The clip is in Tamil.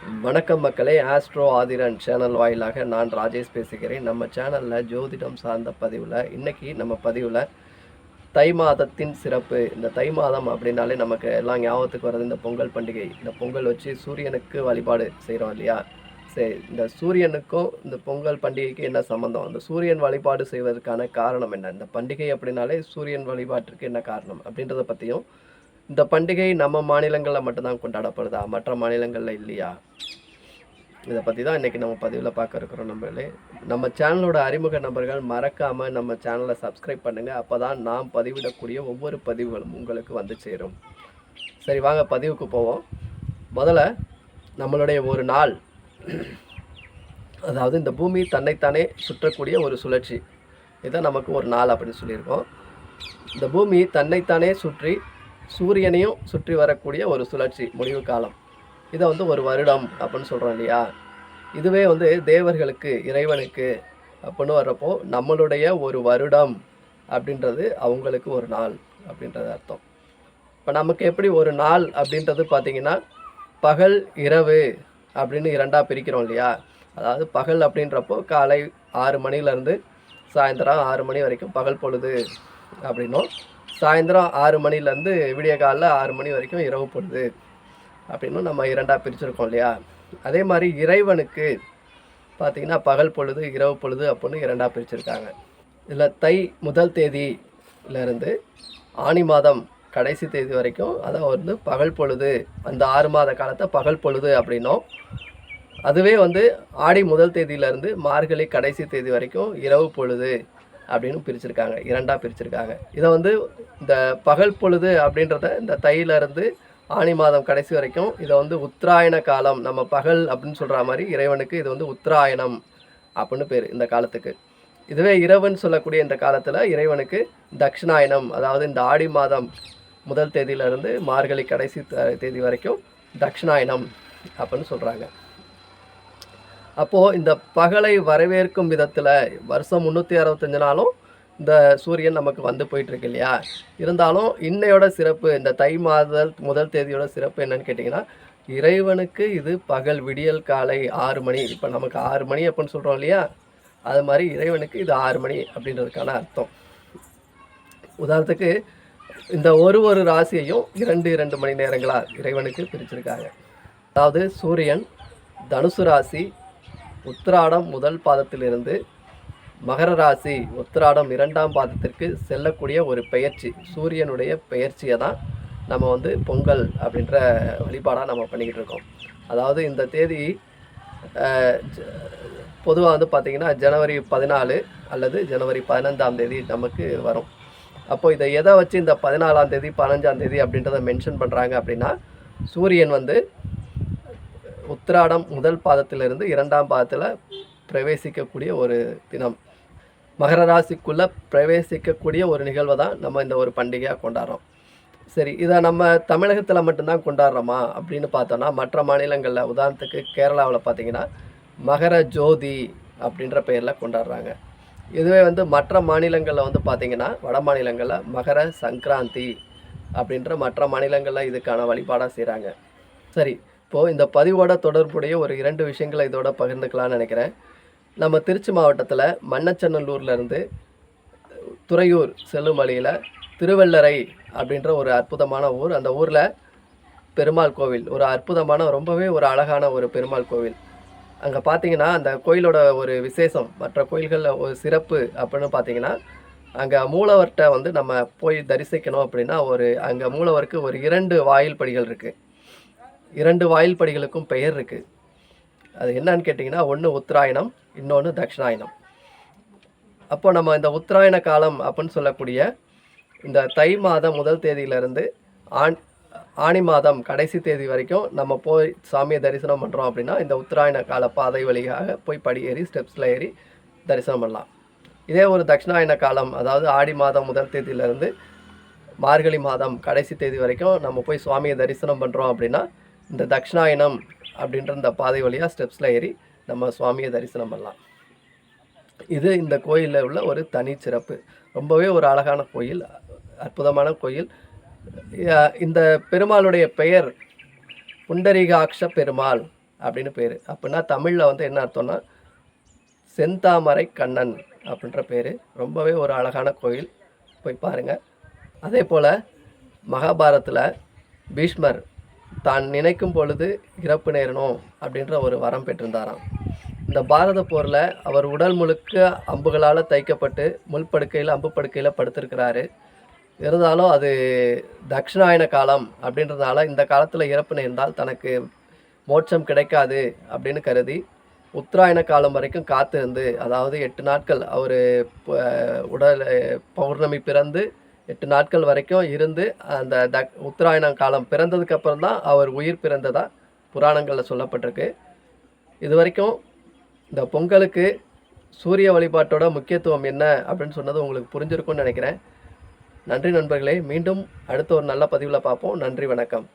வணக்கம் மக்களே, ஆஸ்ட்ரோ ஆதிரன் சேனல் வாயிலாக நான் ராஜேஷ் பேசுகிறேன். நம்ம சேனலில் ஜோதிடம் சார்ந்த பதிவில் இன்றைக்கி நம்ம பதிவில் தை மாதத்தின் சிறப்பு. இந்த தை மாதம் அப்படின்னாலே நமக்கு எல்லாம் ஞாபகத்துக்கு வர்றது இந்த பொங்கல் பண்டிகை. இந்த பொங்கல் வச்சு சூரியனுக்கு வழிபாடு செய்கிறோம் இல்லையா? சரி, இந்த சூரியனுக்கும் இந்த பொங்கல் பண்டிகைக்கு என்ன சம்மந்தம்? இந்த சூரியன் வழிபாடு செய்வதற்கான காரணம் என்ன? இந்த பண்டிகை அப்படின்னாலே சூரியன் வழிபாட்டிற்கு என்ன காரணம் அப்படின்றத பற்றியும், இந்த பண்டிகை நம்ம மாநிலங்களில் மட்டும்தான் கொண்டாடப்படுதா, மற்ற மாநிலங்களில் இல்லையா, இதை பற்றி தான் இன்றைக்கி நம்ம பதிவில் பார்க்க இருக்கிறோம். நம்ம சேனலோட அறிமுக நபர்கள் மறக்காமல் நம்ம சேனலை சப்ஸ்கிரைப் பண்ணுங்கள். அப்போ தான் நாம் பதிவிடக்கூடிய ஒவ்வொரு பதிவுகளும் உங்களுக்கு வந்து சேரும். சரி, வாங்க பதிவுக்கு போவோம். முதல்ல நம்மளுடைய ஒரு நாள், அதாவது இந்த பூமி தன்னைத்தானே சுற்றக்கூடிய ஒரு சுழற்சி, இதை நமக்கு ஒரு நாள் அப்படின்னு சொல்லியிருக்கோம். இந்த பூமி தன்னைத்தானே சுற்றி சூரியனையும் சுற்றி வரக்கூடிய ஒரு சுழற்சி, முடிவு காலம். இதை ஒரு வருடம் அப்படின்னு சொல்கிறோம் இல்லையா? இதுவே தேவர்களுக்கு, இறைவனுக்கு அப்படின்னு வர்றப்போ நம்மளுடைய ஒரு வருடம் அப்படின்றது அவங்களுக்கு ஒரு நாள் அப்படின்றது அர்த்தம். இப்போ நமக்கு எப்படி ஒரு நாள் அப்படின்றது பார்த்திங்கன்னா, பகல் இரவு அப்படின்னு இரண்டாக பிரிக்கிறோம் இல்லையா? அதாவது பகல் அப்படின்றப்போ காலை 6 மணிலேருந்து சாயந்தரம் 6 மணி வரைக்கும் பகல் பொழுது அப்படின்னும், சாயந்தரம் 6 மணிலேருந்து விடிய காலைல 6 மணி வரைக்கும் இரவு பொழுது அப்படின்னு நம்ம இரண்டாக பிரிச்சுருக்கோம் இல்லையா? அதே மாதிரி இறைவனுக்கு பார்த்திங்கன்னா பகல் பொழுது இரவு பொழுது அப்படின்னு இரண்டாக பிரிச்சுருக்காங்க. இதில் தை முதல் தேதியிலேருந்து ஆனி மாதம் கடைசி தேதி வரைக்கும் அதை பகல் பொழுது, அந்த 6 மாத காலத்தை பகல் பொழுது அப்படின்னும், அதுவே ஆடி முதல் தேதியிலேருந்து மார்கழி கடைசி தேதி வரைக்கும் இரவு பொழுது அப்படின்னு பிரிச்சுருக்காங்க, இரண்டாக பிரிச்சுருக்காங்க. இதை இந்த பகல் பொழுது அப்படின்றத இந்த தையிலேருந்து ஆனி மாதம் கடைசி வரைக்கும் இதை உத்தராயண காலம், நம்ம பகல் அப்படின்னு சொல்கிற மாதிரி இறைவனுக்கு இது உத்தராயணம் அப்படின்னு பேர் இந்த காலத்துக்கு. இதுவே இரவுன்னு சொல்லக்கூடிய இந்த காலத்தில் இறைவனுக்கு தட்சிணாயனம், அதாவது இந்த ஆடி மாதம் முதல் தேதியிலேருந்து மார்கழி கடைசி தேதி வரைக்கும் தட்சிணாயனம் அப்படின்னு சொல்கிறாங்க. அப்போது இந்த பகலை வரவேற்கும் விதத்தில் வருஷம் 365 நாளும் இந்த சூரியன் நமக்கு போயிட்டுருக்கு இல்லையா? இருந்தாலும் இன்னையோட சிறப்பு, இந்த தை முதல் தேதியோட சிறப்பு என்னன்னு கேட்டிங்கன்னா, இறைவனுக்கு இது பகல், விடியல் காலை 6 மணி. இப்போ நமக்கு 6 மணி அப்படின்னு சொல்கிறோம் இல்லையா? அது மாதிரி இறைவனுக்கு இது 6 மணி அப்படின்றதுக்கான அர்த்தம். உதாரணத்துக்கு இந்த ஒரு ராசியையும் 2 மணி நேரங்களாக இறைவனுக்கு பிரிச்சிருக்காங்க. அதாவது சூரியன் தனுசு ராசி உத்திராடம் முதல் பாதத்திலிருந்து மகர ராசி உத்திராடம் 2ஆம் பாதத்திற்கு செல்லக்கூடிய ஒரு பெயர்ச்சி, சூரியனுடைய பெயர்ச்சியை தான் நம்ம பொங்கல் அப்படின்ற வழிபாடாக நம்ம பண்ணிக்கிட்டு இருக்கோம். அதாவது இந்த தேதி பொதுவாக பார்த்திங்கன்னா ஜனவரி 14 அல்லது ஜனவரி 15ஆம் தேதி நமக்கு வரும். அப்போது இதை எதை வச்சு இந்த 14ஆம் தேதி 15ஆம் தேதி அப்படின்றத மென்ஷன் பண்ணுறாங்க அப்படின்னா, சூரியன் உத்திராடம் முதல் பாதத்திலிருந்து 2ஆம் பாதத்தில் பிரவேசிக்கக்கூடிய ஒரு தினம், மகர ராசிக்குள்ளே பிரவேசிக்கக்கூடிய ஒரு நிகழ்வை தான் நம்ம இந்த ஒரு பண்டிகையாக கொண்டாடுறோம். சரி, இதை நம்ம தமிழகத்தில் மட்டும்தான் கொண்டாடுறோமா அப்படின்னு பார்த்தோன்னா, மற்ற மாநிலங்களில், உதாரணத்துக்கு கேரளாவில் பார்த்திங்கன்னா மகர ஜோதி அப்படின்ற பெயரில் கொண்டாடுறாங்க. இதுவே மற்ற மாநிலங்களில் பார்த்திங்கன்னா, வட மாநிலங்களில் மகர சங்கராந்தி அப்படின்ற மற்ற மாநிலங்களில் இதுக்கான வழிபாடாக செய்கிறாங்க. சரி, இப்போது இந்த பதிவோட தொடர்புடைய ஒரு 2 விஷயங்களை இதோட பகிர்ந்துக்கலாம்னு நினைக்கிறேன். நம்ம திருச்சி மாவட்டத்தில் மண்ணச்சநல்லூர்லேருந்து துறையூர் செல்லும் வழியில் திருவள்ளரை அப்படின்ற ஒரு அற்புதமான ஊர். அந்த ஊரில் பெருமாள் கோவில், ஒரு அற்புதமான, ரொம்பவே ஒரு அழகான ஒரு பெருமாள் கோவில். அங்கே பார்த்திங்கன்னா அந்த கோயிலோட ஒரு விசேஷம், மற்ற கோயில்களில் ஒரு சிறப்பு அப்படின்னு பார்த்திங்கன்னா, அங்கே மூலவர்கிட்ட நம்ம போய் தரிசிக்கணும் அப்படின்னா அங்கே மூலவருக்கு ஒரு 2 வாயில் படிகள் இருக்குது. 2 வாயில் படிகளுக்கும் பெயர் இருக்குது. அது என்னன்னு கேட்டிங்கன்னா, ஒன்று உத்தராயணம், இன்னொன்று தட்சிணாயனம். அப்போ நம்ம இந்த உத்தராயண காலம் அப்படின்னு சொல்லக்கூடிய இந்த தை மாதம் முதல் தேதியிலேருந்து ஆனி மாதம் கடைசி தேதி வரைக்கும் நம்ம போய் சாமியை தரிசனம் பண்ணுறோம் அப்படின்னா, இந்த உத்தராயண கால பாதை வழியாக போய் படி ஏறி ஸ்டெப்ஸில் ஏறி தரிசனம் பண்ணலாம். இதே ஒரு தட்சிணாயன காலம், அதாவது ஆடி மாதம் முதல் தேதியிலேருந்து மார்கழி மாதம் கடைசி தேதி வரைக்கும் நம்ம போய் சுவாமியை தரிசனம் பண்ணுறோம் அப்படின்னா, இந்த தட்சிணாயனம் அப்படின்ற இந்த பாதை வழியாக ஸ்டெப்ஸில் ஏறி நம்ம சுவாமியை தரிசனம் பண்ணலாம். இது இந்த கோயிலில் உள்ள ஒரு தனி சிறப்பு. ரொம்பவே ஒரு அழகான கோயில், அற்புதமான கோயில். இந்த பெருமாளுடைய பெயர் புண்டரீகாட்ச பெருமாள் அப்படின்னு பேர். அப்படின்னா தமிழில் வந்து என்ன அர்த்தம்னா செந்தாமரை கண்ணன் அப்படின்ற பேர். ரொம்பவே ஒரு அழகான கோயில், போய் பாருங்கள். அதே போல் மகாபாரத்தில் பீஷ்மர் தான் நினைக்கும் பொழுது இறப்பு நேரணும் அப்படின்ற ஒரு வரம் பெற்றிருந்தாராம். இந்த பாரத போரில் அவர் உடல் முழுக்க அம்புகளால் தைக்கப்பட்டு முள்படுக்கையில் அம்பு படுக்கையில் படுத்திருக்கிறாரு. இருந்தாலும் அது தட்சிணாயன காலம் அப்படின்றதுனால இந்த காலத்தில் இறப்பு நேர்ந்தால் தனக்கு மோட்சம் கிடைக்காது அப்படின்னு கருதி உத்தராயண காலம் வரைக்கும் காத்திருந்து, அதாவது 8 நாட்கள் அவர் உடல் பௌர்ணமி பிறந்து 8 நாட்கள் வரைக்கும் இருந்து அந்த உத்தராயண காலம் பிறந்ததுக்கு அப்புறம் தான் அவர் உயிர் பிறந்ததா புராணங்களில் சொல்லப்பட்டிருக்கு. இது வரைக்கும் இந்த பொங்கலுக்கு சூரிய வழிபாட்டோட முக்கியத்துவம் என்ன அப்படின்னு சொன்னது உங்களுக்கு புரிஞ்சிருக்கும்னு நினைக்கிறேன். நன்றி நண்பர்களே. மீண்டும் அடுத்த ஒரு நல்ல பதிவில் பார்ப்போம். நன்றி, வணக்கம்.